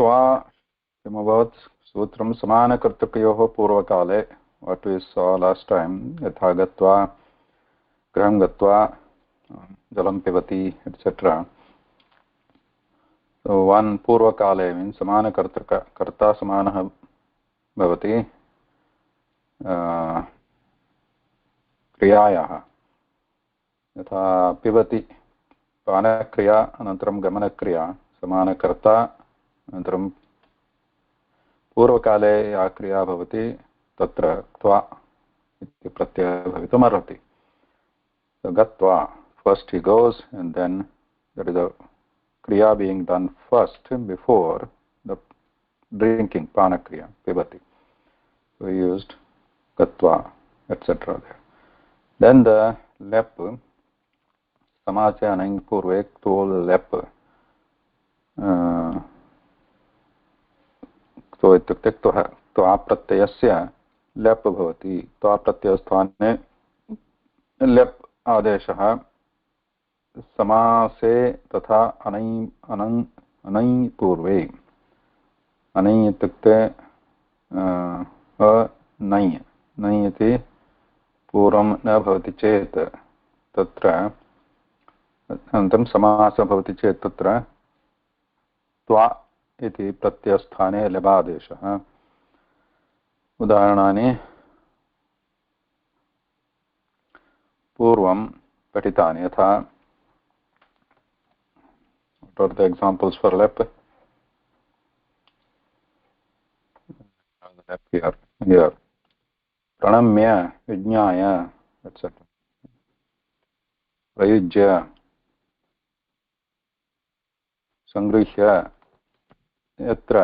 किमभवत् सूत्रं समानकर्तृकयोः पूर्वकाले what we saw last time यथा गत्वा गृहं गत्वा जलं पिबति etc. So one पूर्वकाले means समानकर्ता समानः भवति क्रियायाः यथा पिबति पानक्रिया अनन्तरं गमनक्रिया समानकर्ता अनन्तरं पूर्वकाले या क्रिया भवति तत्र त्वा इति प्रत्ययः भवितुमर्हति. गत्वा first he goes and then there is a kriya being done first before the drinking panakriya pibati. So we used gatva etc. there. Then the lep समासे अनङ् पूर्वे क्तो लेप् क्तो इत्युक्ते क्त्वा प्रत्ययस्य लेप् भवति. क्त्वा प्रत्ययस्थाने लेप् आदेशः समासे तथा अनै पूर्वे अनै इत्युक्ते नै नै इति पूर्वं न भवति चेत् तत्र अनन्तरं समासः भवति चेत् तत्र त्वा इति प्रत्ययस्थाने लबादेशः. उदाहरणानि पूर्वं पठितानि यथा what are the examples for lep? Here pranamya vijñāya etc. प्रयुज्य संगृह्य यत्र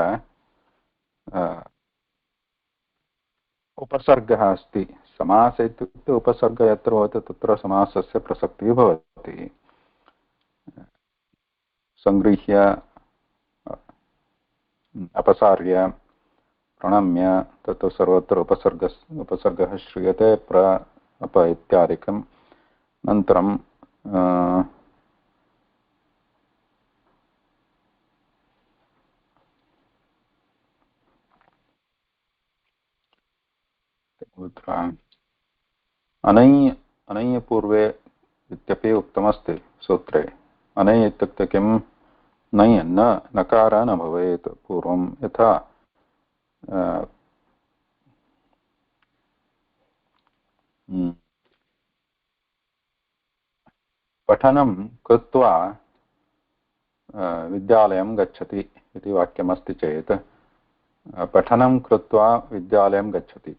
उपसर्गः अस्ति समास इत्युक्ते उपसर्गः यत्र भवति तत्र समासस्य प्रसक्तिः भवति. संगृह्य अपसार्य प्रणम्य तत्र सर्वत्र उपसर्गः श्रूयते प्र अप इत्यादिकम्. अनन्तरं अनै पूर्वे इत्यपि उक्तमस्ति सूत्रे. अनै इत्युक्ते किं नै नकारः न भवेत् पूर्वं यथा पठनं कृत्वा विद्यालयं गच्छति इति वाक्यमस्ति चेत् पठनं कृत्वा विद्यालयं गच्छति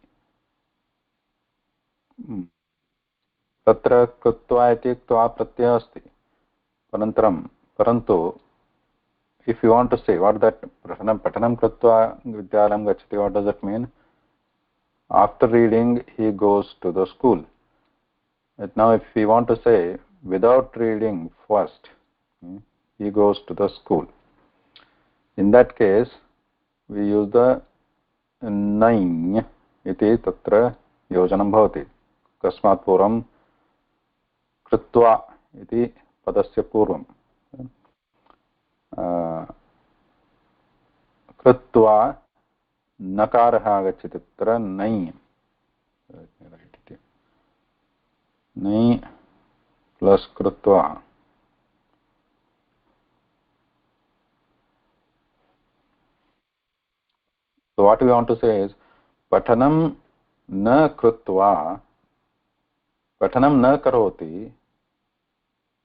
तत्र कृत्वा इति क्त्वा प्रत्ययः अस्ति. परन्तु if you want to say what that patanam kritva vidyalayam gachati, what does it mean? After reading he goes to the school. But now if we want to say without reading first he goes to the school, in that case we use the nai iti tatra yojanam bhavati. Kasmat puram kritva iti padasya purvam कृत्वा नकारः आगच्छति तत्र नै नै plus कृत्वा so what we want to say is patanam na krutva patanam na karoti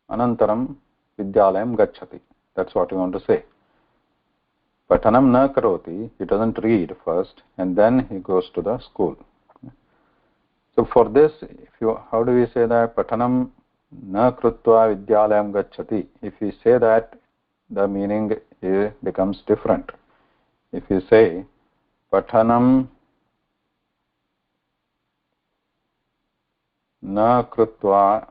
anantaram vidyalayam gacchati. That's what we want to say. Patanam na karoti, he doesn't read first and then he goes to the school. So for this, how do we say that patanam na krutva vidyalayam gacchati? If we say that, the meaning becomes different. If you say patanam na krutva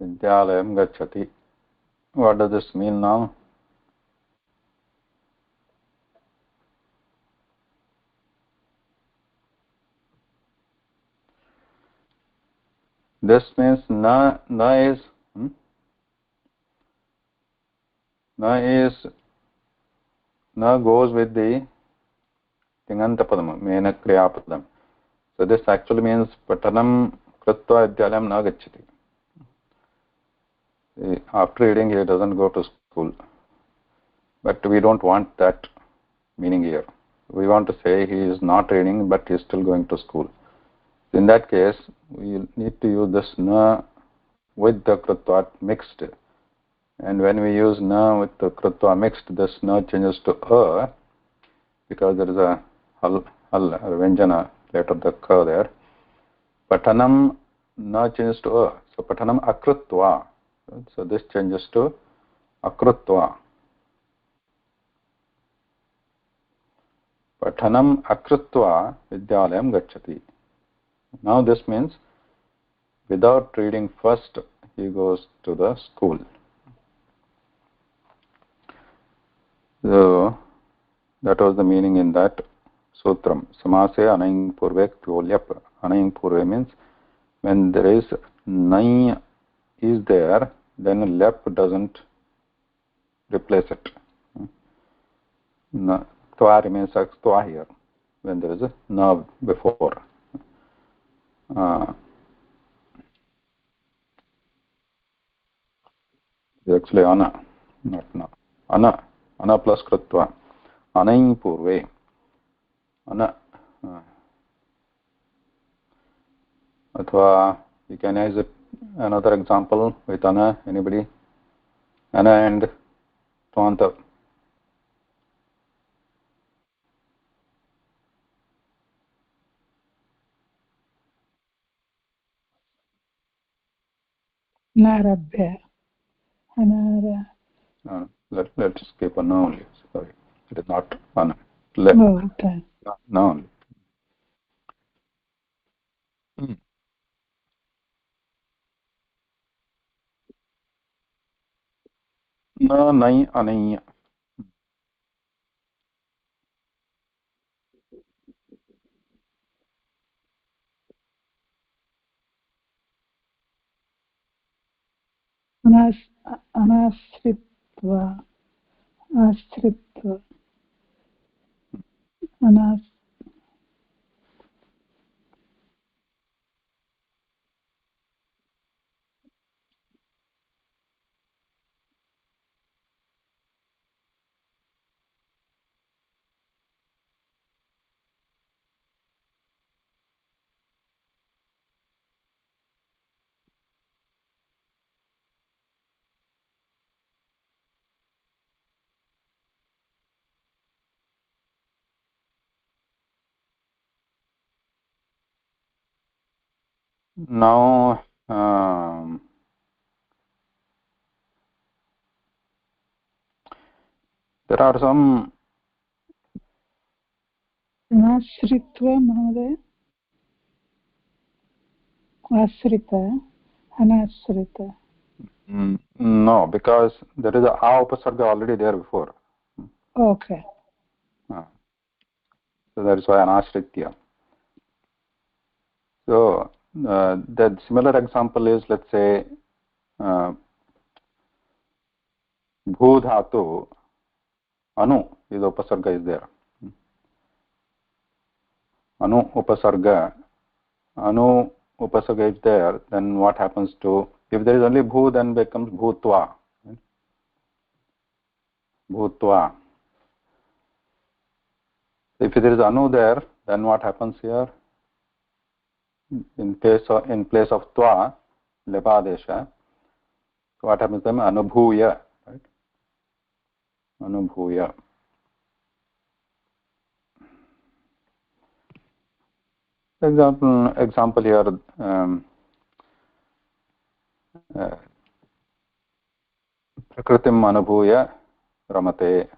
vidyalayam gacchati, what does this mean now? This means na is na goes with the tinganta padam, mena kriya padam. So this actually means patanam kritva vidyalayam na gacchati. After reading, he doesn't go to school. But we don't want that meaning here. We want to say he is not reading, but he is still going to school. In that case, we need to use this na with the kritva mixed. And when we use na with the kritva mixed, this na changes to a, because there is a hal vyanjana later the ka there. Patanam na changes to a. So patanam akritva. So this changes to akritva. Pathanam akritva vidyalayam gacchati. Now this means without reading first, he goes to the school. So that was the meaning in that sutram. Samase anaying purve ktyulyap. Anaying purve means when there is nai is there, then lep doesn't replace it. Twa remains as twa here when there is a na before. Actually ana, not na. Ana plus kritva. Anai purve. Ana. Athva, you can use it, another example with ana. Anybody? Ana and twanta. Narabhya. Anara. Let's skip ana only. Sorry, it is not ana. Oh, okay. Na only. Na nai anai. Anasritva. Asritva. Anas. Now there are some. Anasritva, Mahoday. Asrita. Anasrita. No, because there is a a upasarga already there before. Okay. So that is why anashritya. So the similar example is, let's say, bhu dhatu anu is upasarga is there. Anu upasarga is there. Then what happens to, if there is only bhu, then becomes bhutva. Bhutva. If there is anu there, then what happens here? In place of twa, lepadesha. So what happens then? Anubhuya. Right? Anubhuya. Example here. Prakritim anubhuya ramate,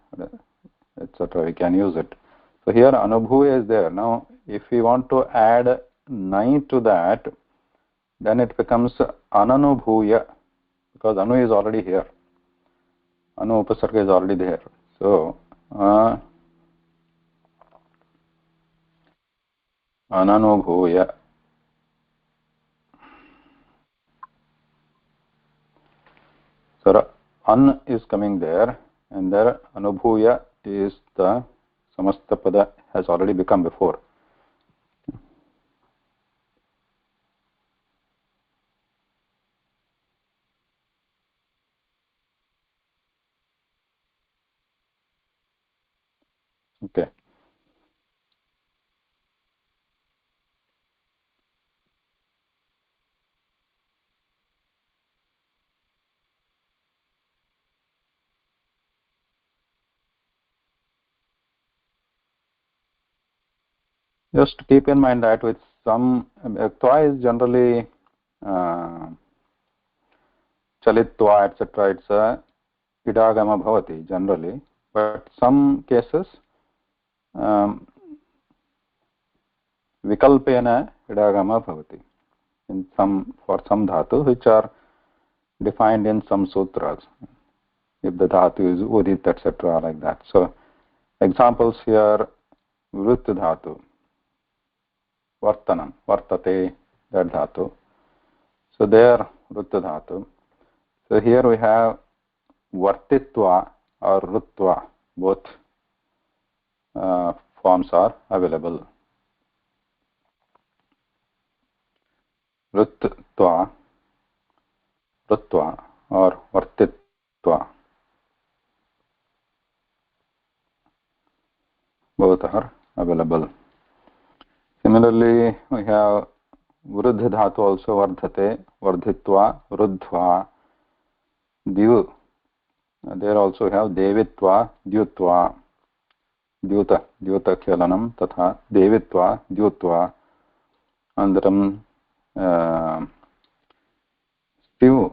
etc. We can use it. So here anubhuya is there. Now if we want to add nai to that, then it becomes ananubhuya, because anu is already here. Anu upasarga is already there. So ananubhuya. So an is coming there. and there anubhuya is the samastapada has already become before. Okay. Just keep in mind that with some twa is generally chalitva etc. It's a idagama bhavati generally, but some cases vikalpena idagama bhavati in some for some dhatu which are defined in some sutras. If the dhatu is udit etc. like that. So examples here: vrit dhatu, vartanam, vartate, that dhatu. So there vrit dhatu. So here we have vartitva or rutva, both forms are available. Rutva, rutva or vartitva, both are available. Similarly, we have vruddh dhatu also, vardhate, vardhitva, ruddhva, div. There also we have devitva, dyutva, द्यूत खेलनं तथा देवित्वा द्यूत्वा अनन्तरं स्यु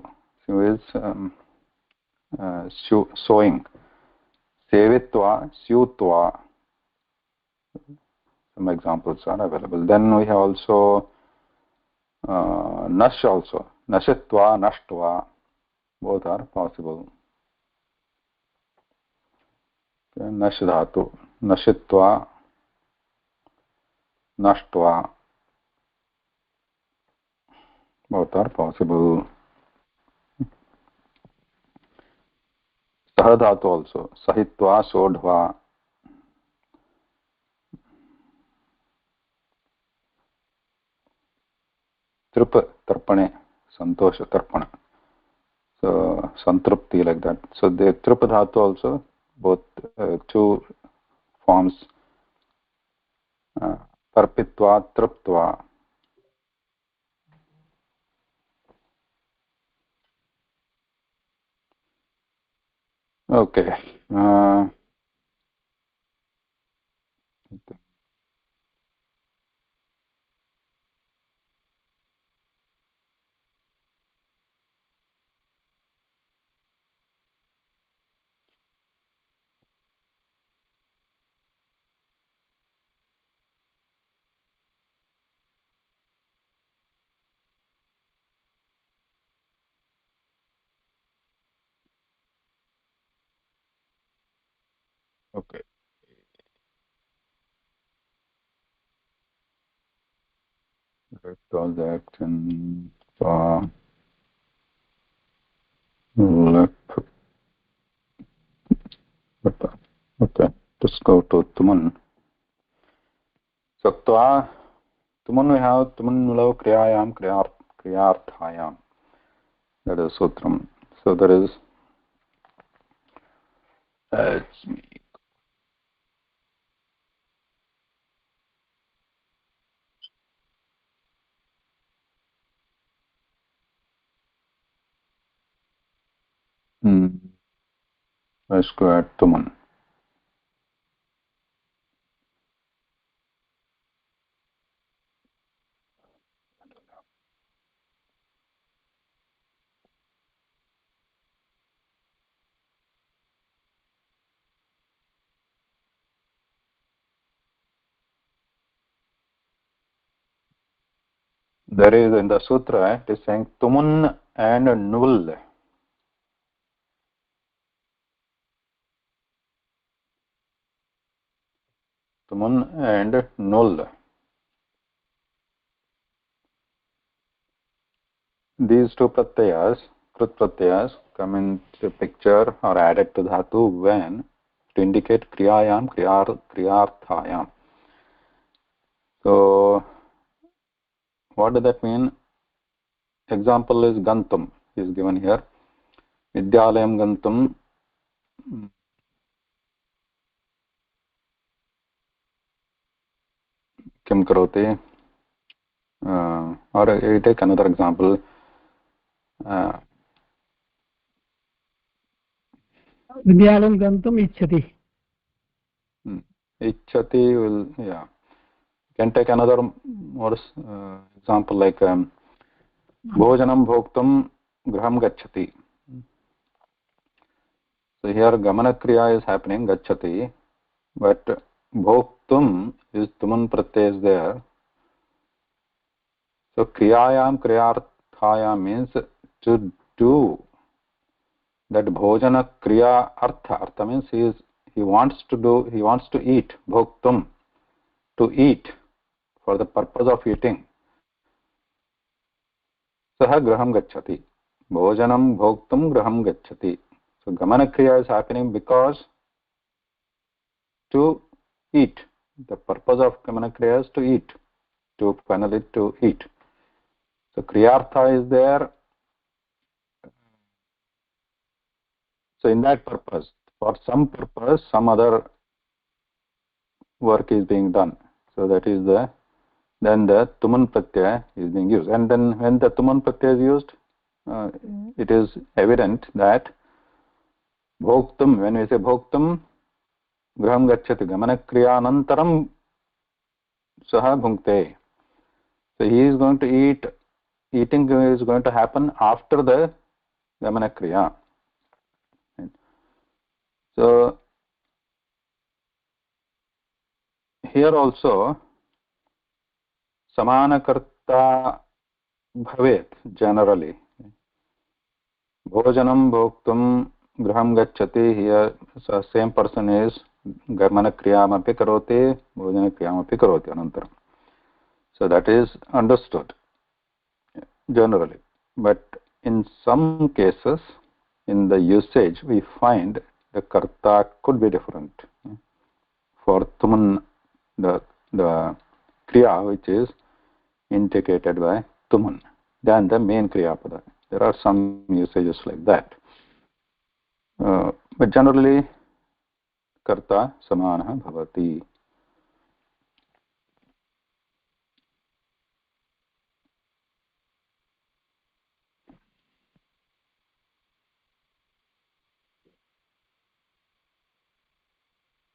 is sewing, sevitva, syutva. Some examples are available. Then we have also nash also, nashitva, nashtva, both are possible. Okay, nash dhatu, nashitva, nashtva, both are possible. Sah dhatu also, sahitva, sodhva. Tripa, tarpane, santosha, tarpana. So santrupti, like that. So the tripa dhatu also, both two forms, tarpitva, triptva. Okay. Okay. All that and left. Okay. Let's go to tumun. So tumun we have tumun mulo kriyayam kriyarthayam. That is sutram. So there is it's let's go at tumun. There is in the sutra it is saying tumun and nul. Tumun and nul. These two pratyayas krit pratyayas come into picture or added to dhatu when to indicate kriyayam, kriyarthayam. So what does that mean? Example is gantum is given here. Vidyalayam gantum kim karoti. Or I take another example. Vidyalayam gantum ichchati. Ichchati will, yeah. You can take another more example like bhojanam bhoktum graham gacchati. So here gamana kriya is happening, gacchati, but bhoktum is tuman pratyay is there. So kriyayam kriyarthayam means to do that bhojana kriya artha means he wants to eat, bhoktum, to eat for the purpose of eating. Saha graham gacchati, bhojanam bhoktum graham gacchati. So gamana kriya is happening because to eat. The purpose of gamana kriya is to eat, to finally to eat. So kriyartha is there. So in that purpose, for some purpose, some other work is being done. So that is then the tuman pratyaya is being used. And then when the tuman pratyaya is used, it is evident that bhoktum, when we say bhoktum, graham gacchati, gamana kriyanantaram saha bhunkte. So he is going to eat, eating is going to happen after the gamana kriya. So here also samanakarta bhavet generally. Bhojanam bhoktum graham gacchati, here so same person is gamana kriyam api karoti, bhojana kriyam api karoti anantaram. So that is understood generally. But in some cases, in the usage, we find the karta could be different. For tuman, the kriya which is indicated by tuman than the main kriya pada. There are some usages like that. But generally, karta samanah bhavati.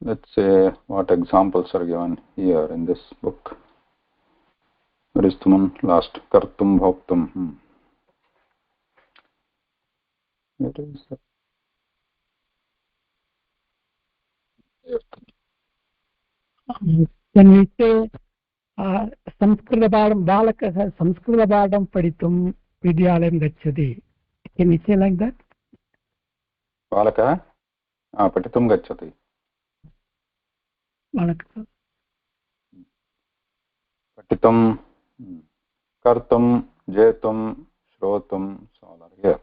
Let's say what examples are given here in this book. Where is tuman? Last. Kartum bhoktum. It is. When we say संस्कृतपाठं बालकः संस्कृतपाठं पठितुं विद्यालयं गच्छति, can we say like that? बालकः पठितुं गच्छति. बालकः पठितुं, कर्तुं, जेतुं, श्रोतुं, so all are here.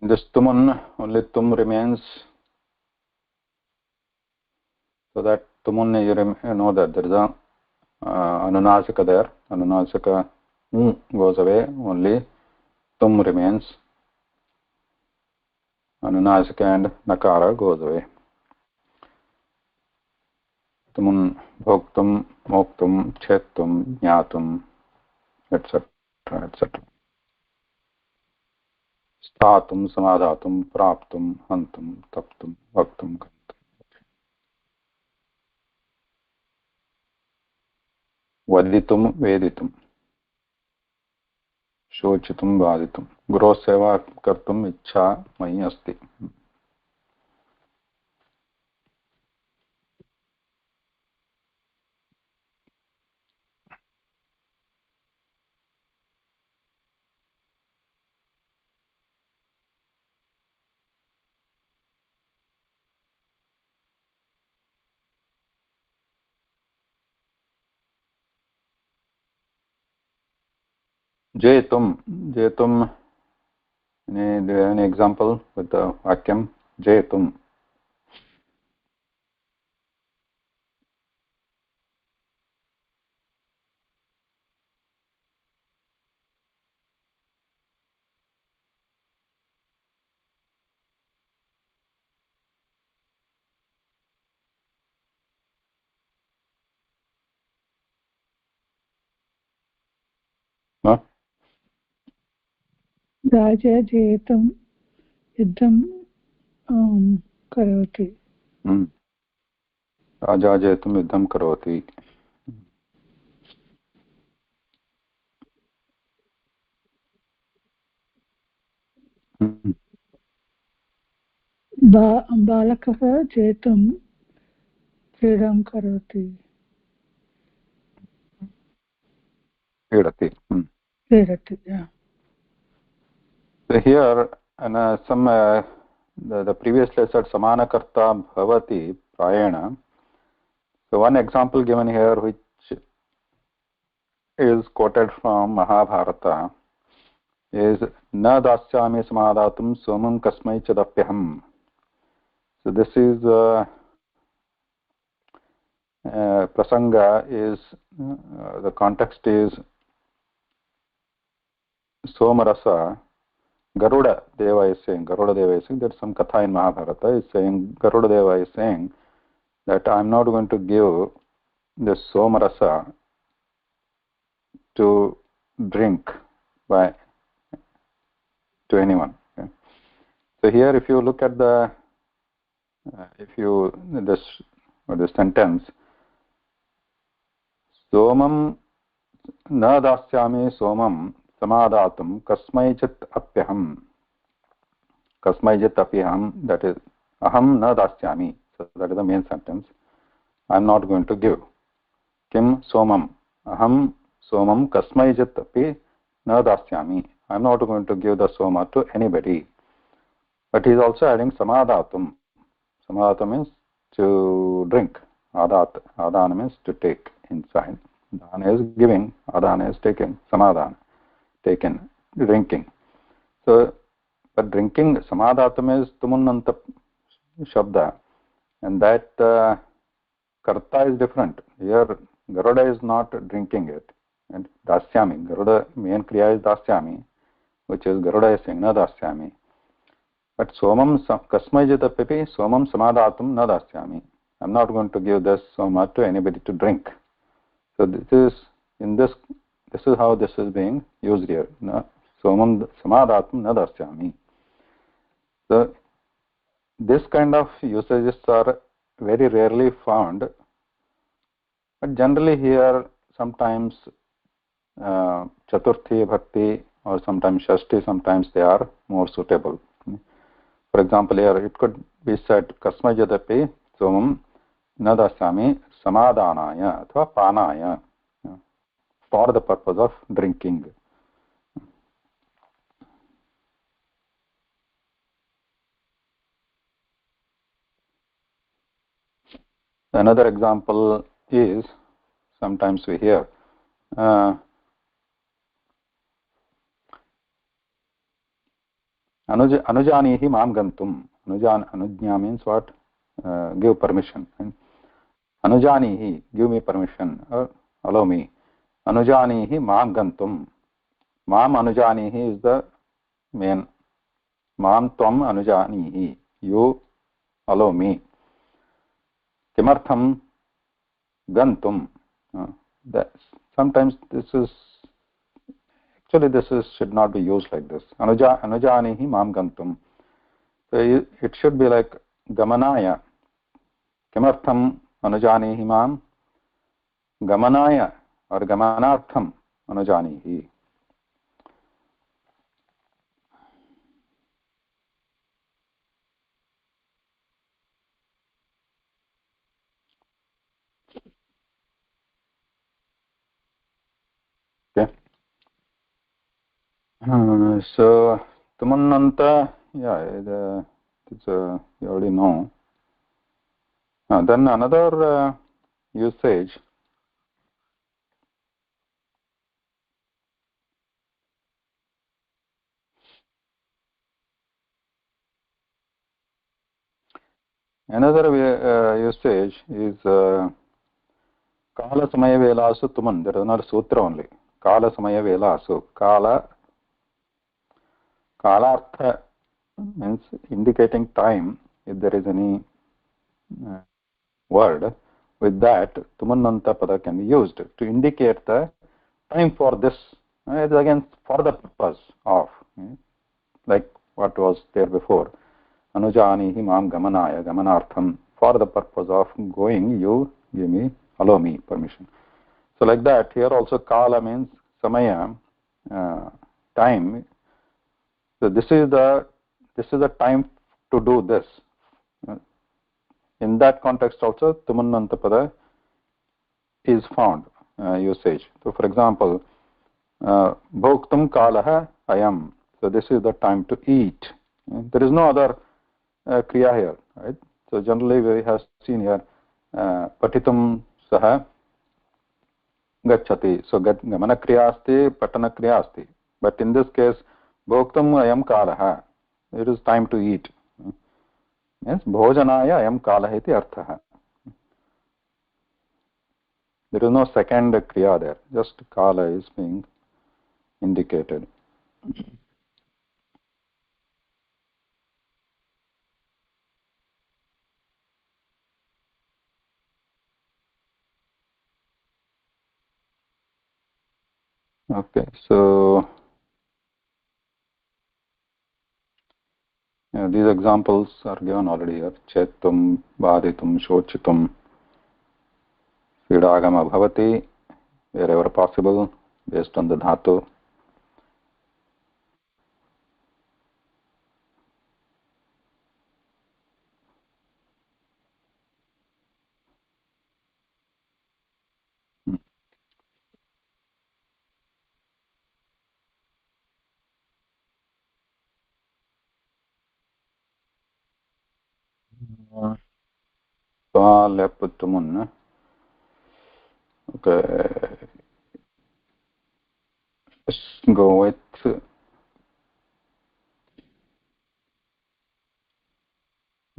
In this tuman, only tum remains, so that tuman, you know that there is a anunasika there. Anunasika goes away, only tum remains. Anunasika and nakara goes away. Tuman, bhoktum, moktum, chetum, jnatum, etc. etc. स्थातुं समाधातुं प्राप्तुं हन्तुं तप्तुं वक्तुं वदितुं वेदितुं शोचितुं बाधितुं गुरोः सेवा कर्तुम् इच्छा मयि अस्ति. Jetum. Jetum. Do you have any example with the vakyam? Jetum. No? राजा जेतं युद्धं करोति राजा जेतुं युद्धं करोति बालकः जेतुं क्रीडां करोति क्रीडति क्रीडति So here the previously said samanakarta bhavati prayena. So one example given here which is quoted from Mahabharata is na dasyami samadatum somam kasmai chadapyaham. So this is prasanga is the context is Somarasa. Garuda Deva is saying, there's some katha in Mahabharata is saying, Garuda Deva is saying that I'm not going to give this Somarasa to drink to anyone. Okay? So here if you look at the this sentence, Somam na dasyami somam samadatum kasmaichit apyaham. Kasmaichit apyaham, that is aham na dasyami. So that is the main sentence. I'm not going to give. Kim somam. Aham somam kasmaijit api na dasyami. I'm not going to give the soma to anybody. But he is also adding samadatum. Samadatum means to drink. Adana means to take inside. Dana is giving. Adana is taken. Samadana. Taken. Drinking. So, but drinking, samadatum is tumunanta shabda. And that karta is different. Here, Garuda is not drinking it. And dasyami. Garuda, main kriya is dasyami, which is Garuda is saying, na dasyami. But somam kasmajitapipi somam samadatum na dasyami. I'm not going to give this soma to anybody to drink. So this is how this is being used here. Na, somam samadatum na dasyami. So this kind of usages are very rarely found. But generally here sometimes Chaturthi, Bhakti or sometimes Shashti, sometimes they are more suitable. For example, here it could be said Kasmajadapi Somam Nadasami Samadanaya athva Panaya, for the purpose of drinking. Another example is sometimes we hear Anujanihi Mam Gantum. Anujnya means what? Give permission. Anujanihi, give me permission, allow me. Anujanihi Mam Gantum. Mam Anujanihi is the main. Mam Tvam Anujanihi. You allow me. Kimartham Gantum. Sometimes this should not be used like this. Anujanihi Mam Gantum. So it should be like Gamanaya. Kimartham Anujanihi Mam. Gamanaya or Gamanartham Anujanihi. Okay. So Tumananta, yeah, you already know. Then another usage Another usage is kala samaya velasu tuman. There is another sutra only. Kala samaya velasu. Kalartha means indicating time. If there is any word, with that tumannanta pada can be used to indicate the time for this. It is again for the purpose of, like what was there before. Anujanihi mam gamanaya, gamanartham. For the purpose of going, you give me, allow me permission. So like that, here also kala means samaya, time. So this is the time to do this. In that context also, tumannanta pada is found usage. So for example, bhoktum kalaha ayam. So this is the time to eat. There is no other kriya here, right? So generally we have seen here patitum saha gacchati. So gamana kriya asti, patana kriya asti. But in this case, bhoktum ayam kalaha. It is time to eat. Yes, bhojanaya ayam kalaha iti arthaha. There is no second kriya there. Just kala is being indicated. Okay, so these examples are given already here. Chetum, baditum, shochitum, vidagama bhavati, wherever possible, based on the dhatu. Leputumun. Okay, let's go with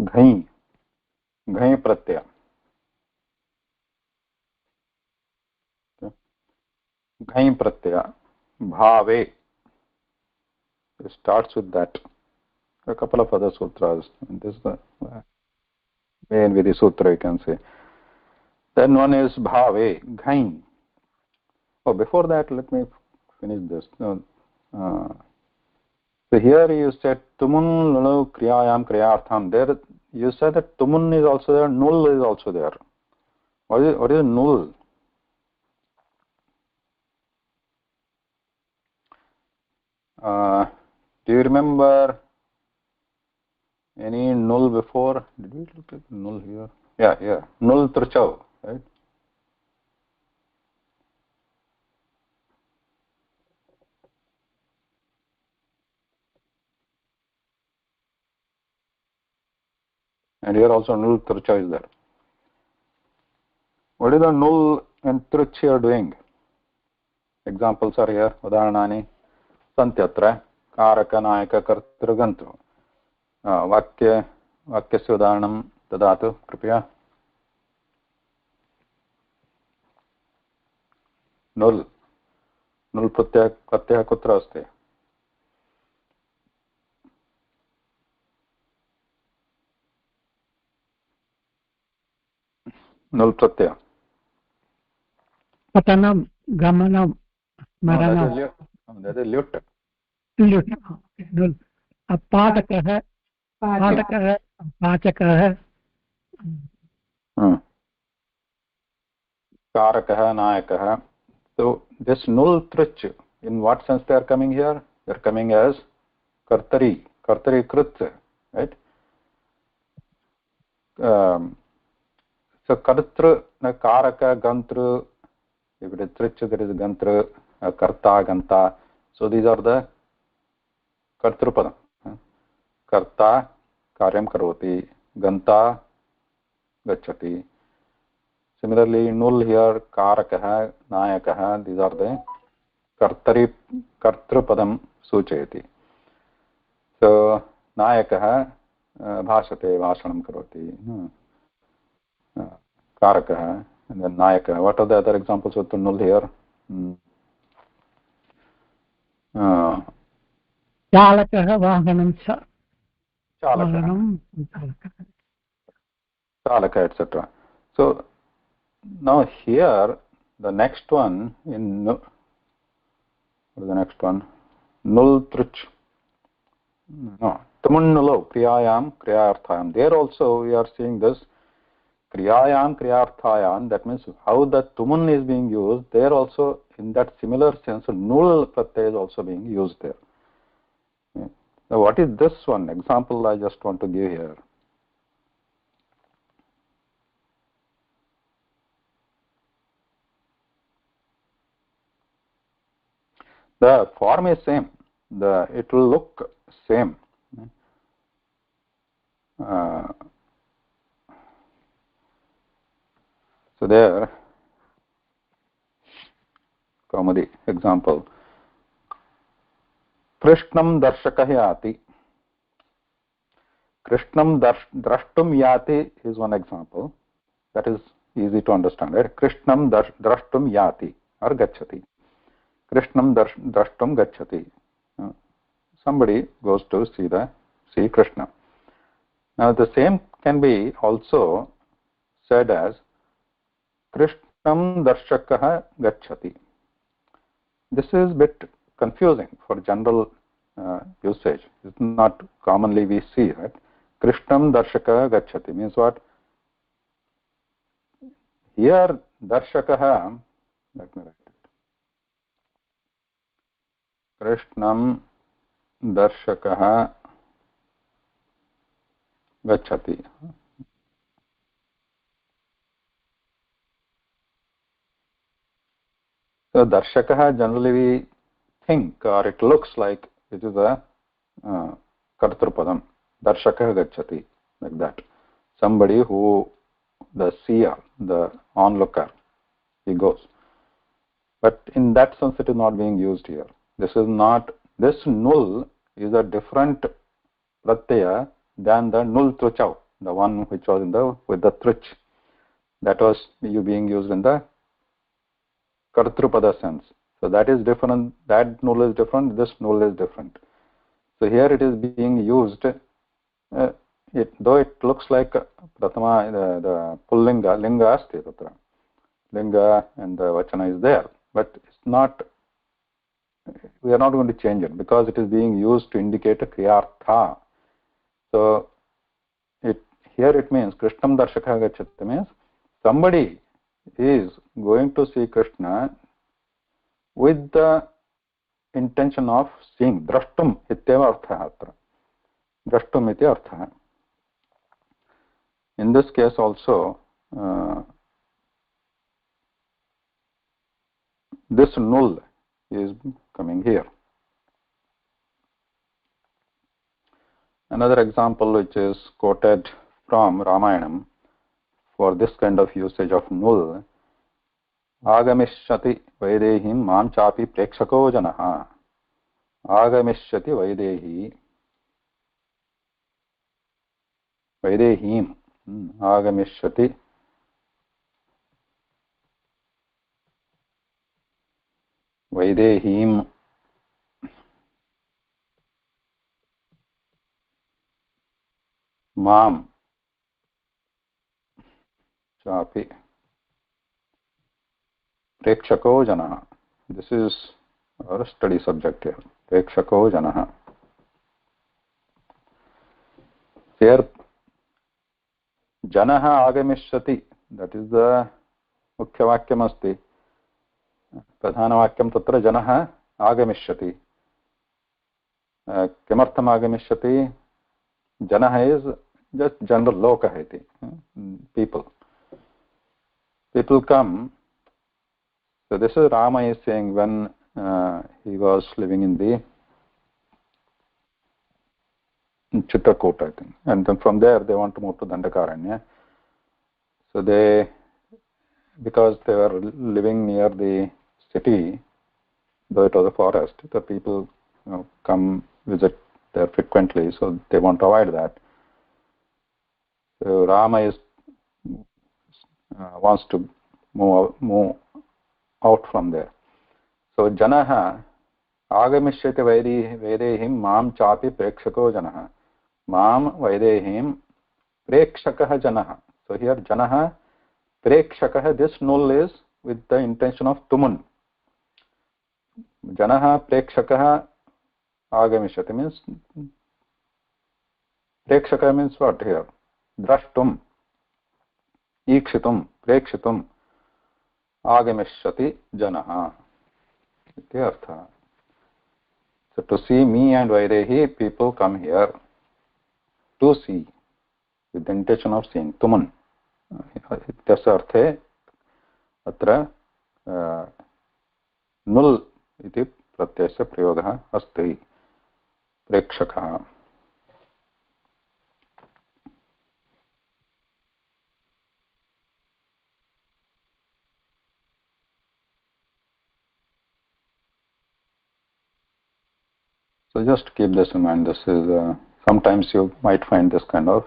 ghai. Ghai pratyaya. Ghai pratyaya. Bhave. It starts with that. A couple of other sutras. This is the main Vidhi Sutra, you can say. Then one is bhave, ghai. Oh, before that, let me finish this. So here you said tumun lulu kriyayam kriyartham. There you said that tumun is also there, null is also there. What is null? Do you remember any null before? Did we look at null here? Yeah, yeah. Null trichav, right? And here also null tricha is there. What is the null and trich here doing? Examples are here. Udaharanani santyatra कारक नायक कर्तृ गन्तु. वाक्यस्य उदाहरणं ददातु कृपया. नुल् प्रत्ययः कुत्र अस्ति? नुल् प्रत्यय. पतनं, गमनं, मरणं. That is ल्युट्. ल्युट्. नुल्. पाठकः, पाठकः, पाचकः. कारकः नायकः. So this null trich, in what sense they are coming here? They are coming as kartari krit, right? So kartru, karaka, gantru. If it is trich, there is gantru, karta, ganta. So these are the kartrupada. Karta karyam karoti, ganta gacchati. Similarly, null here, karakah, nayakah, these are the kartrupadam suchayati. So nayakah, bhashate, bhashanam karoti, karakah, and then nayaka. What are the other examples with the null here? चालकः वाहनं Chalaka, etc. So now here the next one in what is the next one? Null truch. No, tumun nullo kriyayam kriyarthayam. There also we are seeing this kriyayam kriyarthayam. That means how the tumun is being used. There also in that similar sense, null pratyay is also being used there. Now what is this one example? I just want to give here. The form is same. It will look same. So there, Kaumudi example. Krishnam darshakah yati. Krishnam drashtum yati is one example. That is easy to understand, right? Krishnam drashtum yati or gacchati. Krishnam drashtum gacchati. Somebody goes to see Krishna. Now the same can be also said as Krishnam darshakah gacchati. This is a bit confusing for general usage. It's not commonly we see, right? Krishnam darshakah gacchati means what? Here darshakah, let me write it. Krishnam darshakah gacchati. So darshakah generally we think or it looks like it is a kartrupadam. Darshakah gacchati, like that. Somebody who, the seer, the onlooker, he goes. But in that sense it is not being used here. This null is a different pratyaya than the null truchau, the one which was with the truch. That was being used in the kartrupada sense. So that is different, that null is different, this null is different. So here it is being used, though it looks like pratama, the pullinga, linga asti tatra. Linga and the vachana is there, but it's not, we are not going to change it because it is being used to indicate a kriyartha. So here it means Krishnam darshakah gacchati means somebody is going to see Krishna with the intention of seeing. Drashtum ityeva artha atra. Drashtum iti artha. In this case also, this null is coming here. Another example which is quoted from Ramayanam for this kind of usage of null, Agamishyati Vaidehim Mam Chapi Prekshako Janaha. Agamishyati Vaidehim. Agamishyati Vaidehim Mam Chapi Prekshako Janaha. This is our study subject here. Prekshako Janaha. Here Janaha Agamishyati. That is the Mukhya Vakyam asti. Pradhanavakyam tatra Janaha Agamishyati. Kimartham Agamishyati? Janaha is just general loka iti. People. People come. So this is Rama is saying when he was living in the Chitrakoot, I think. And then from there they want to move to Dandakaranya. So because they were living near the city, though it was a forest, the people come visit there frequently, so they want to avoid that. So Rama is wants to move out from there. So Janaha Agamishyate Vaidehim Mam Chapi Prekshako Janaha. Mam Vaidehim Prekshakah Janaha. So here Janaha Prekshakah, this null is with the intention of tumun. Janaha Prekshakah Agamishyate means Prekshakah means what here? Drashtum, Ikshitum, Prekshitum, Agamishyati Janaha. Iti artha. So to see me and Vaidehi, people come here to see, with the intention of seeing. Tumun. Ityasya arthe अत्र नुल् इति प्रत्ययस्य प्रयोगः अस्ति. प्रेक्षकः. So just keep this in mind. This is sometimes you might find this kind of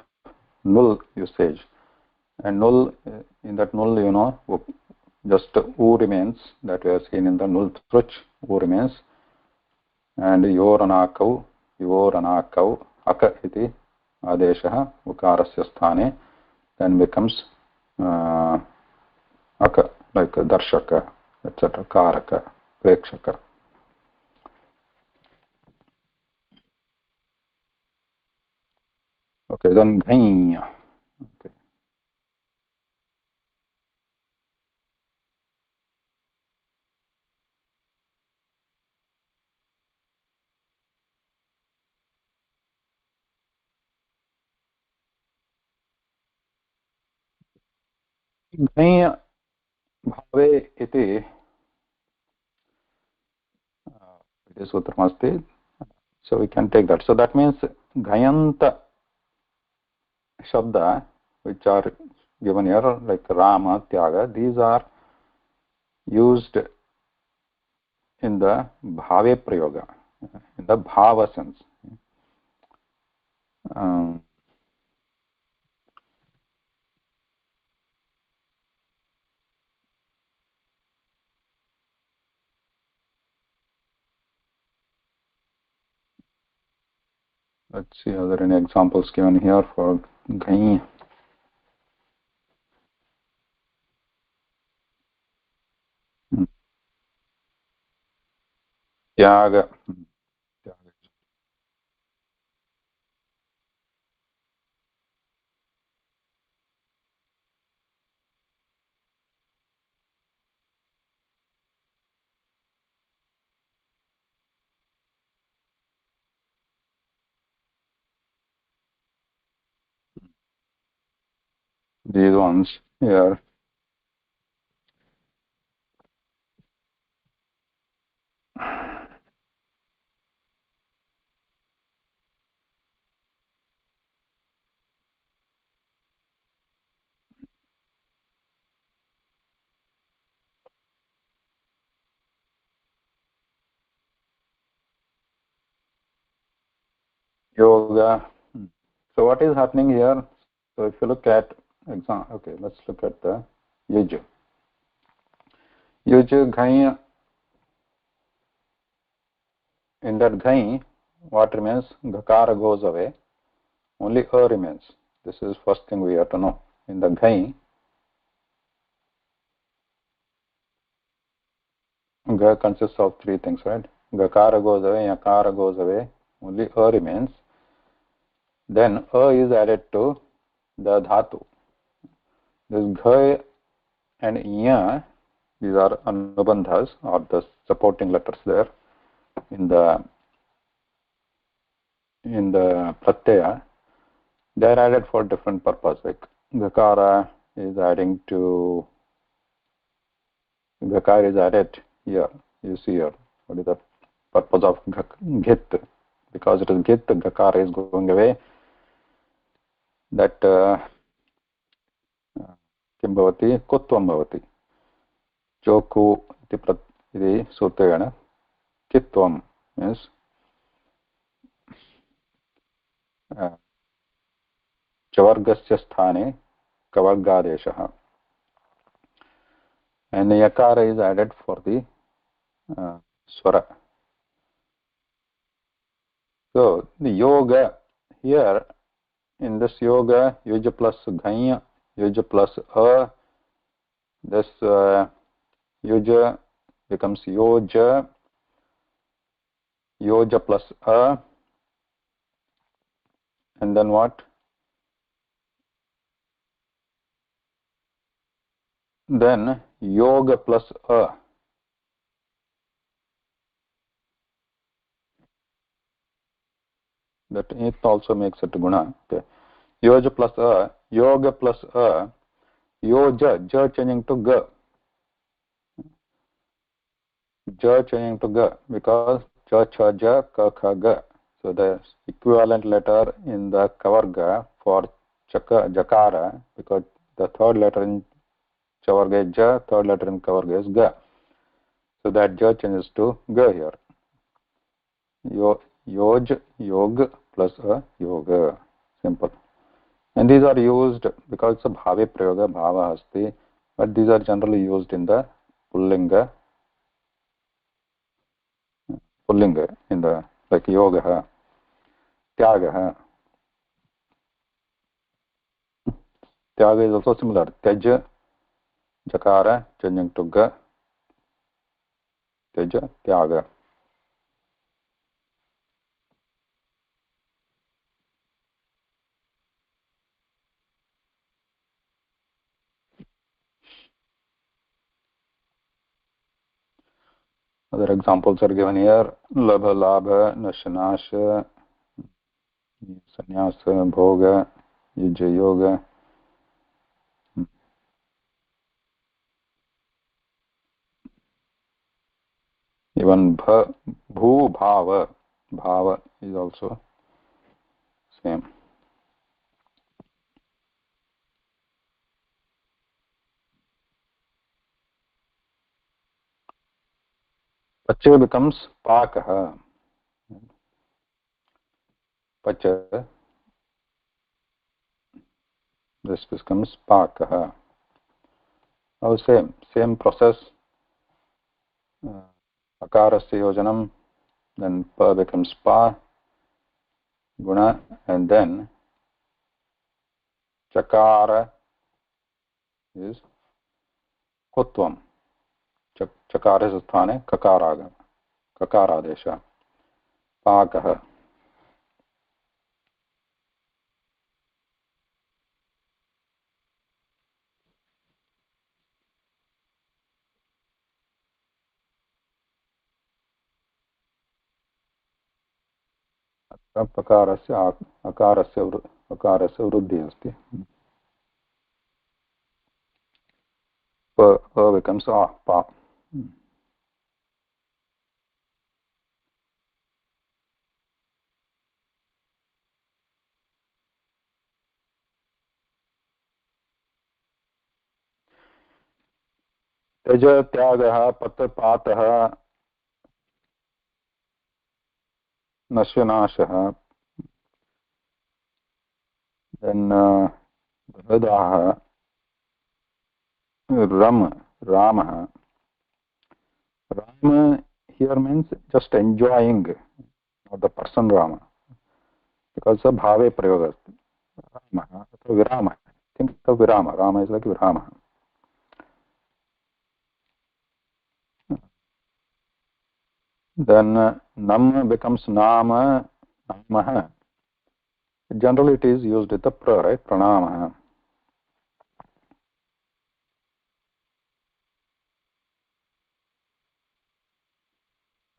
null usage, and null, in that null, you know, just u remains, that we have seen in the null truch, u remains, and yoranakau aka iti adeshah ukarasya sthane then becomes aka, like darshaka, etc., karaka, prekshaka. Okay, then ghan. Okay. Ghan bhave iti iti sutramasti. So we can take that. So that means ghayanta shabda, which are given here, like Rama, Tyaga, these are used in the bhave prayoga, in the bhava sense. Um, let's see, are there any examples given here for ghay? Tyaga. These ones here. Yoga. So what is happening here? So if you look at okay, let's look at the yuj. Yuj ghay. In that ghay, what remains? Gakara goes away. Only a remains. This is first thing we have to know. In the ghay, ga consists of three things, right? Gakara goes away, yakara goes away. Only a remains. Then a is added to the dhatu. This gha and ya, these are anubandhas, or the supporting letters there in the pratyaya. They are added for different purpose. Like gakara is adding to, gakara is added here. You see here. What is the purpose of git? Because it is git, gakara is going away. That किं भवति? कुत्वं भवति. चोकु इति सूत्रेण कित्वं means चवर्गस्य स्थाने कवर्गादेशः, and the yakara is added for the swara. So the yoga here, in this yoga, yuja plus ghanya, yuja plus this yuja becomes yoja, yoja plus and then what? Then yoga plus that it also makes it guna. Okay. Yoja plus yoga plus yoja, ja changing to ga, ja changing to ga, because cha cha ja ka kha ga. So the equivalent letter in the kavarga for chaka jakara, because the third letter in chavarga is ja, third letter in kavarga is ga. So that ja changes to ga here. Yoj, yog plus yoga. Simple. And these are used because it's a bhave prayoga, bhava asti, but these are generally used in the pullinga, in the like yoga, tyaga. Tyaga is also similar. Tyaja, jakara, changing to ga, tyaja, tyaga. Other examples are given here. Labha, labha, nashanasha, sannyasa, bhoga, yuja, yoga. Even bhu, bhava. Bhava is also same. Pacha becomes pakaha. Pacha, this becomes pakaha. Now same process. Akarasya yojanam, then pa becomes pa, guna, and then chakara is kutvam. Chakara is sthane kakaradesha. Pakaha. पकारस्य अकारस्य वृद्धिः अस्ति. प becomes pa. त्यज, त्यागः, पत, पातः, नश्यनाशः, then हृदाः, Ramah. Rama here means just enjoying, not the person Rama, because of bhave prayoga. Rama, Virama. Think of Virama. Rama is like Virama. Then Nam becomes Nama, Namaha. Generally it is used with the pra, right? Pranama.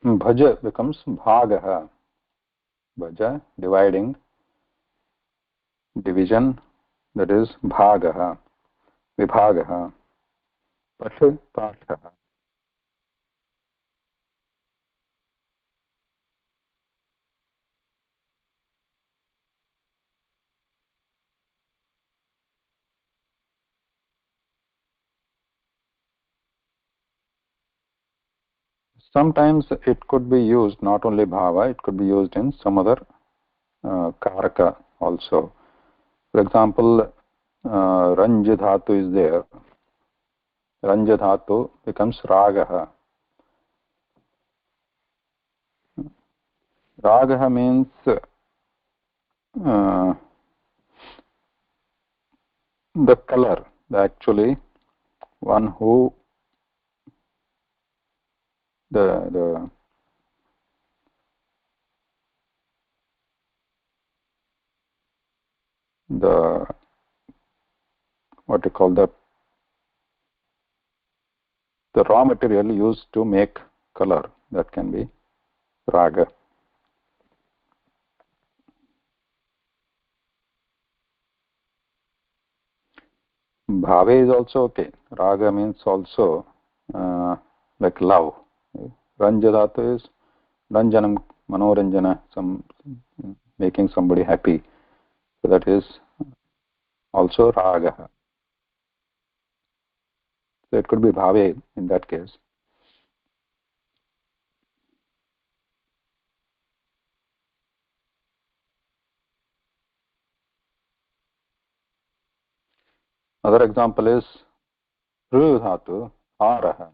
Bhaja becomes Bhagaha. Bhaja, dividing, division, that is Bhagaha, Vibhagaha. Pasha, Pasha. Sometimes it could be used not only bhava, it could be used in some other karaka also. For example, ranj dhatu is there. Ranj dhatu becomes ragah. Ragah means the color, actually one who the what you call the raw material used to make color, that can be raga. Bhave is also okay. Raga means also like love. Ranja dhatu is ranjanam, manoranjana, some making somebody happy. So that is also raga. So it could be bhave in that case. Another example is kru dhatu, haraha.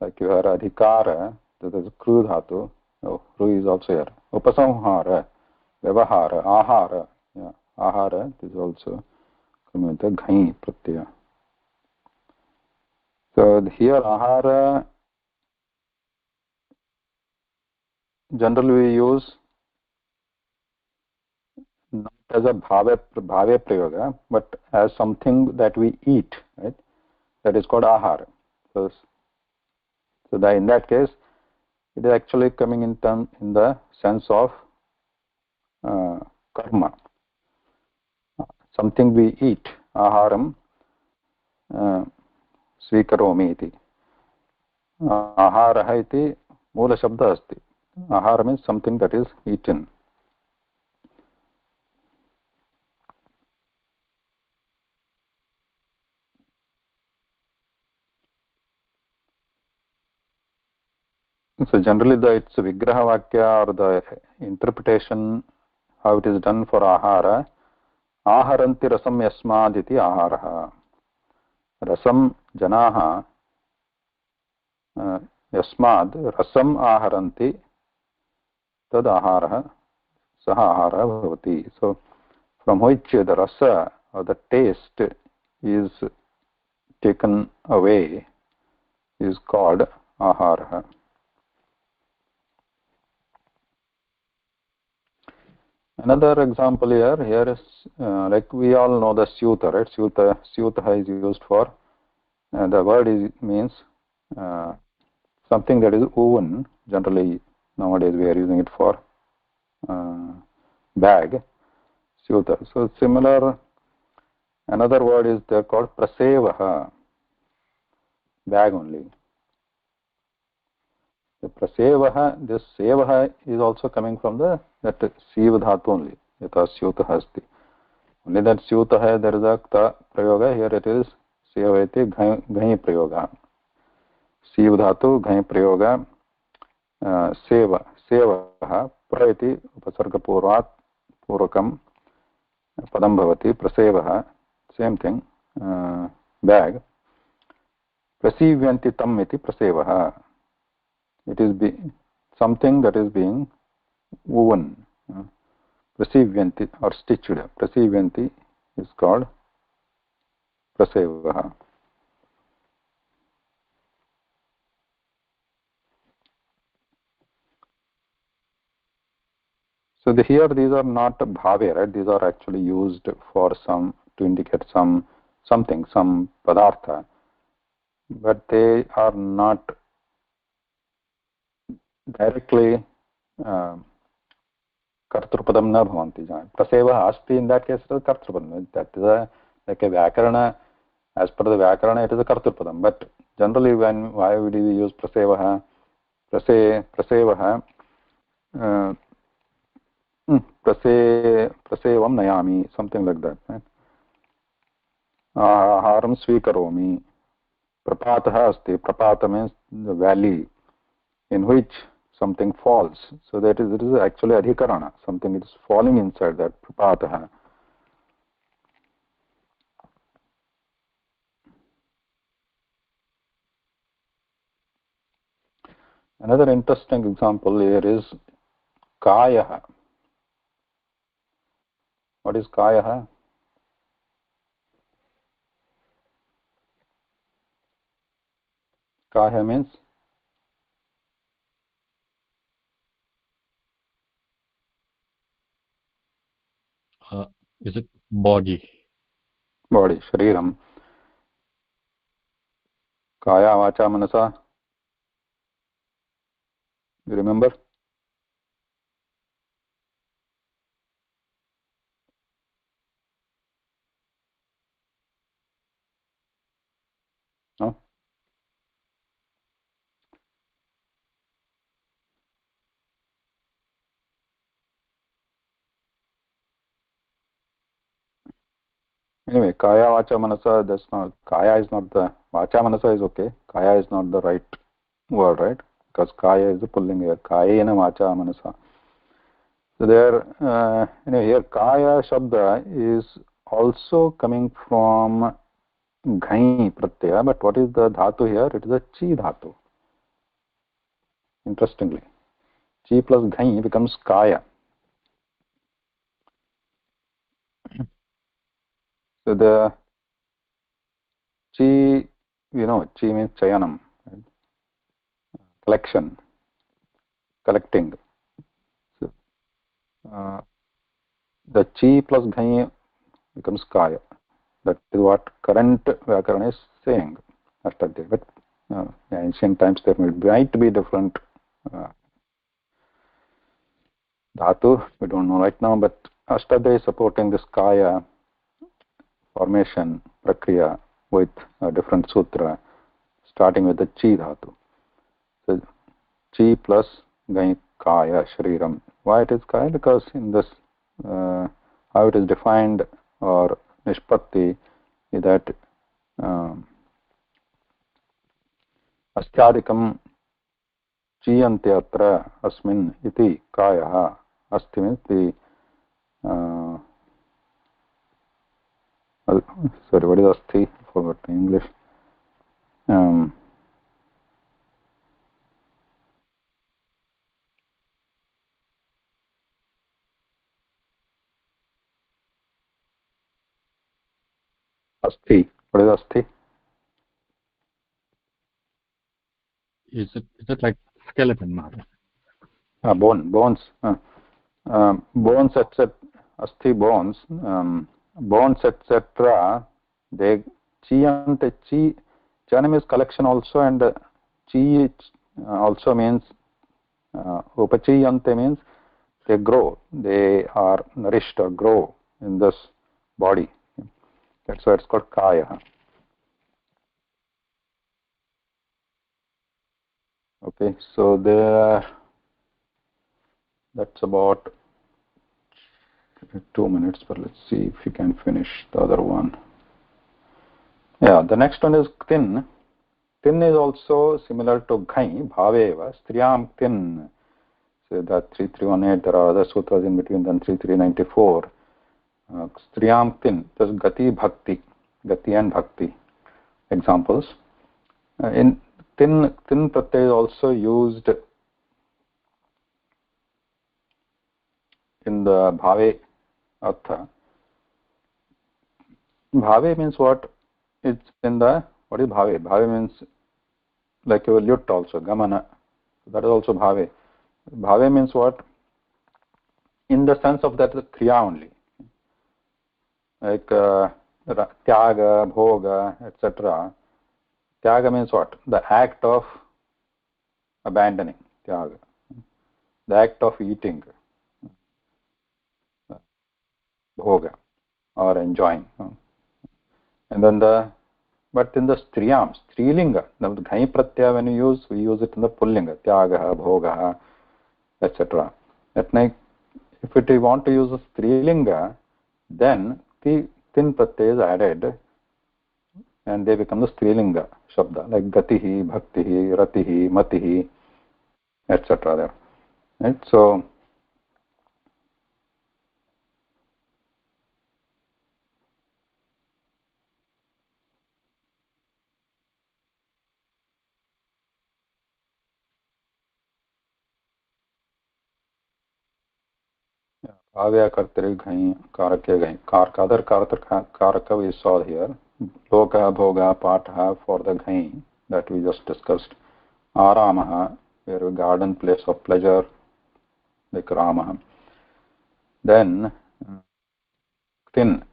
Like you have adhikara, that is kru dhatu. Oh, kru is also here. Upasamhara, vyavahara, ahara. Yeah, ahara is also coming with the ghan pratyaya. So here ahara, generally we use not as a bhave prayoga, but as something that we eat, right? That is called ahara. So that in that case, it is actually coming in the sense of karma, something we eat. Aharam स्वीकरोमि इति. आहारः इति मूलशब्दः अस्ति. Ahara means something that is eaten. So generally it's vigraha vakya or the interpretation how it is done for ahara. Aharanti rasam yasmad iti aharaha. Rasam janaha yasmad rasam aharanti tad aharaha saha aharaha bhavati. So from which the rasa or the taste is taken away is called aharaha. Another example here is like we all know the syuta, right? Syuta is used for the word means something that is woven. Generally nowadays we are using it for bag, syuta. So similar, another word is there called prasevaha, bag only. The prasevaha, this sevaha is also coming from that siva dhatu only. Yatha syuta asti. Only that syuta hai, there is a kta prayoga. Here it is sevayate ghain prayoga. Siva dhatu ghain prayoga sevaha pra iti upasarga purvat purvakam padam bhavati prasevaha. Same thing, bag. Prasivyanti tam iti prasevaha. It is something that is being woven. Prasivyanti or stitched. Prasivyanti is called prasevaha. So here these are not bhave, right? These are actually used for to indicate something, some padartha, but they are not directly kartrupadam na bhavanti. Praseva asti, in that case it is kartrupadam. That is like a vyakarana. As per the vyakarana, it is a kartrupadam. But generally, why would we use prasevaha? Prasevaha. Prasevam nayami, something like that. Right? Aharam swikaromi. Prapataha asti. Prapata means the valley in which something falls. So it is actually adhikarana. Something is falling inside that prapataha. Another interesting example here is kaya. What is kaya? Kaya means is it body? body, shariram. Kaya, vacha, manasa. You remember? No? Anyway, kaya, vacha, manasa, that's not, kaya is not the, vacha, manasa is okay. Kaya is not the right word, right? Because kaya is the pulling here. Kayena, vacha, manasa. So there, anyway, here kaya shabda is also coming from ghai pratyaya, but what is the dhatu here? It is a chi dhatu. Interestingly, chi plus ghai becomes kaya. So the chi, chi means chayanam, right? Collection, collecting. So, the chi plus ghai becomes kaya. That is what current Vyakaran is saying. Ashtadhyayi. But in ancient times there might be different dhatu. We don't know right now, but Ashtadhyayi is supporting this kaya formation prakriya with a different sutra, starting with the chi dhatu. So chi plus gai kaya shriram. Why it is kaya? Because in this how it is defined or nishpatti is that अस्त्यादिकं चीयन्ते अत्र अस्मिन् इति कायः अस्ति means the sorry, what is asti? I forgot the English. Asti. What is asti? Is it like skeleton, Maharaj? Bones. Bones, etc. Asti bones. Bones, etc. They chiyante chi. Chanam is collection also, and chi also means upachiyante means they grow. They are nourished or grow in this body. That's why it's called kaya. Okay, so there. That's about 2 minutes, but let's see if we can finish the other one. Yeah, the next one is ktin. Ktin is also similar to ghai, bhaveva, striyam ktin. So that 3318, there are other sutras in between, then 3394. Striyam ktin, there's gati bhakti, gati and bhakti. Examples. In tin pratyay is also used in the bhave artha. Bhave means what? It's in the, what is bhave? Bhave means like your lyut also, gamana. That is also bhave. Bhave means what? In the sense of that the kriya only. Like tyaga, bhoga, etc. Tyaga means what? The act of abandoning, tyaga. The act of eating, bhoga, or enjoying. And then but in the striyam, strilinga, the ghai pratyaya when we use it in the pullinga, tyagaha, bhogaha, etc. At night, if we want to use a strilinga, then the tin pratyaya is added and they become the strilinga shabda, like gatihi, bhaktihi, ratihi, matihi, etc. There. Right? So, Bhavya kartari ghain, karake gain. Other karaka we saw here. Loka, bhoga, patha for the ghain that we just discussed. Aramaha, where a garden place of pleasure, like Ramaha. Then ktin.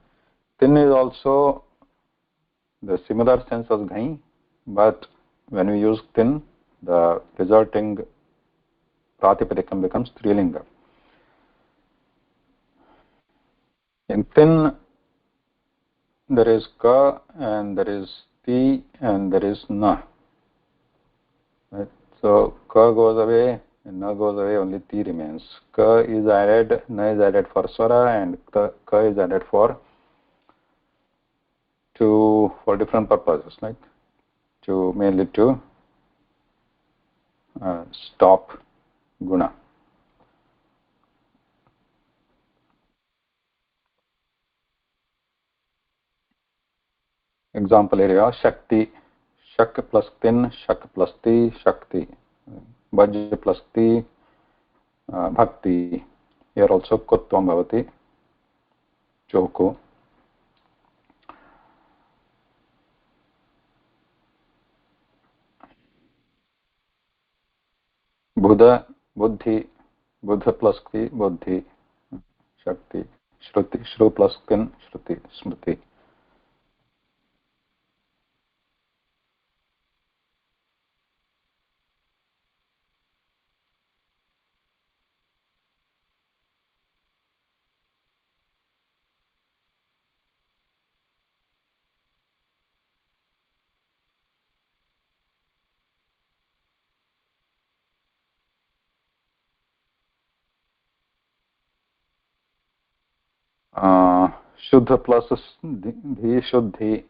Ktin is also the similar sense as ghain, but when we use ktin, the resulting pratipadikam becomes strilinga. In ktin, there is ka and there is ti and there is na. Right? So ka goes away and na goes away, only ti remains. Ka is added, na is added for swara, and ka is added for different purposes, like mainly to stop guna. Example area: shakti, shak plus tin, shak plus ti, shakti. Bhaj plus ti, bhakti. Here also kutvam bhavati, choku. Buddha, buddhi, buddha plus kti, buddhi, shakti. Shruti, shru plus tin, shruti, smriti. Shuddha plus dhi, shuddhi,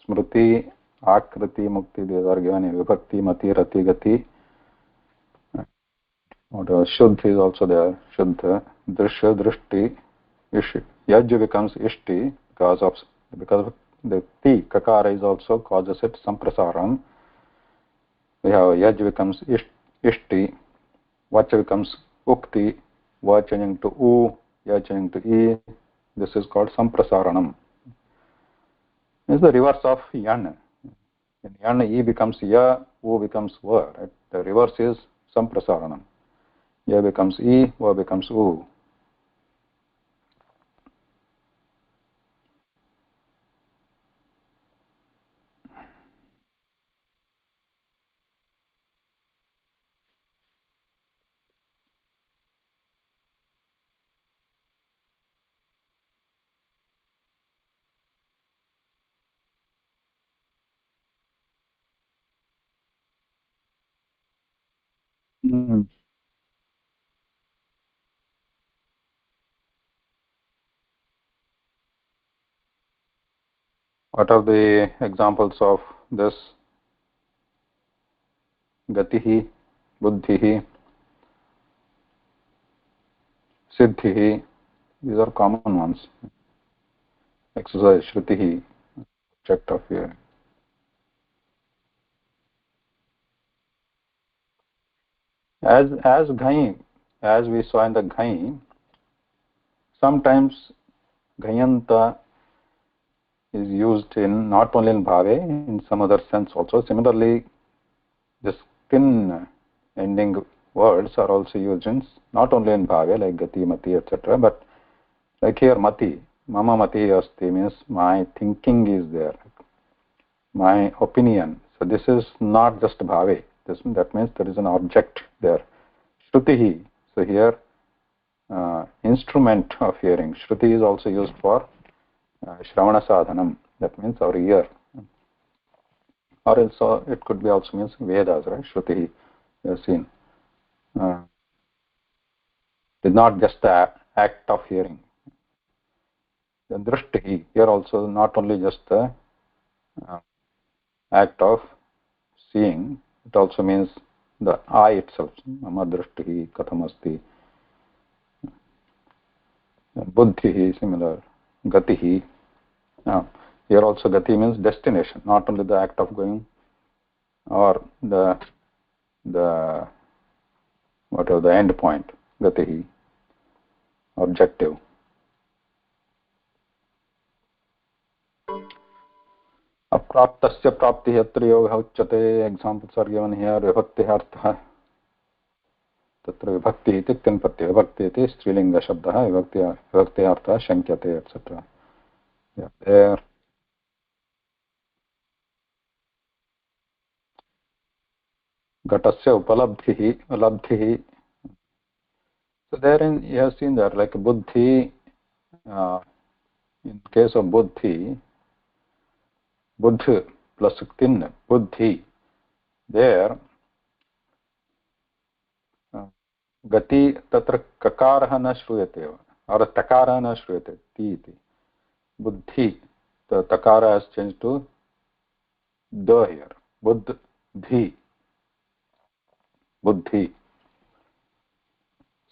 smriti, akriti, mukti, these are given in vibhakti, mati, rati, gati. Shuddha is also there. Shuddha, drishya, drishti, ish. Yaj becomes ishti because of the ti, kakara is also causes it samprasaram. We have yaj becomes ishti, vacha becomes ukti, va changing to u, ya changing to e. This is called samprasaranam. This is the reverse of yan. In yan, e becomes ya, u becomes va. Right? The reverse is samprasaranam. Ya becomes e, va becomes u. What are the examples of this? Gatihi, buddhihi, siddhihi. These are common ones. Exercise, shrutihi, object of here. As ghai, as we saw in the ghai, sometimes ghayanta is used in not only in bhave, in some other sense also. Similarly, the skin ending words are also used in not only in bhave like gati, mati, etc. But like here, mati, mama mati asti means my thinking is there, my opinion. So this is not just bhave. That means there is an object there. Shrutihi. So here, instrument of hearing. Shruti is also used for Shravana sadhanam. That means our ear. Or also it could be also means Vedas, right? Shruti, you have seen. It's not just the act of hearing. The drishti, here also not only just the act of seeing, it also means the eye itself. Mama drishti kathamasti. Buddhi, similar. Gatihi. Here also gati means destination, not only the act of going or the whatever the end point. Gatihi. objective. अप्राप्तस्य प्राप्तिः अत्र योगः उच्यते. Examples are given here. विभक्तिः अर्थः तत्र विभक्तिः इति ktin प्रत्ययः, विभक्ति इति स्त्रीलिङ्गशब्दः, विभक्तिः अर्थः शङ्क्यते etc. There घटस्य उपलब्धिः लब्धिः. So therein you have seen that like buddhi, in case of buddhi, buddh plus ktin, buddhi, there gati tatra kakarah na shruyate eva or takarah na shruyate ti iti. Buddhi, the takara has changed to the here. Buddhi, buddhi.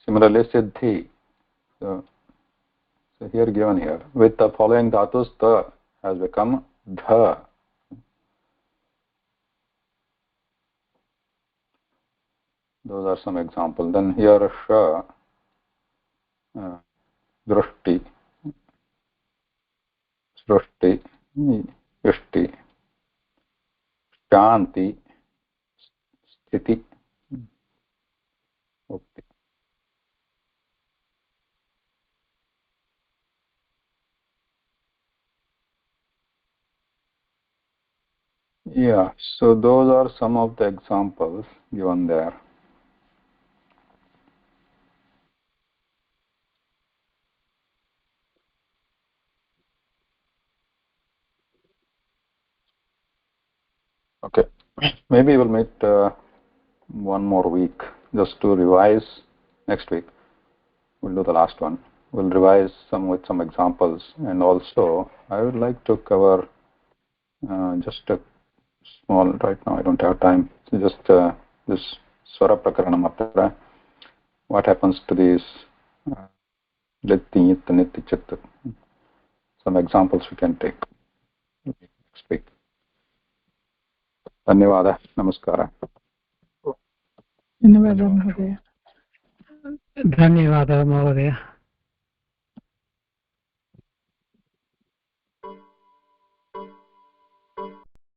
Similarly siddhi. So here given here with the following dhatus, the has become dha. Those are some examples. Then here sha, drishti, srushti, ishti, shanti, sthiti, ukti. Yeah, so those are some of the examples given there. Okay, maybe we'll meet one more week just to revise. Next week we'll do the last one. We'll revise with some examples, and also I would like to cover just a small, right now I don't have time, so just this swara prakaranam atra. What happens to these litti, nit, nitti, chit? Some examples we can take next week. धन्यवादः. नमस्कारः. धन्यवादः महोदय. धन्यवादः महोदय.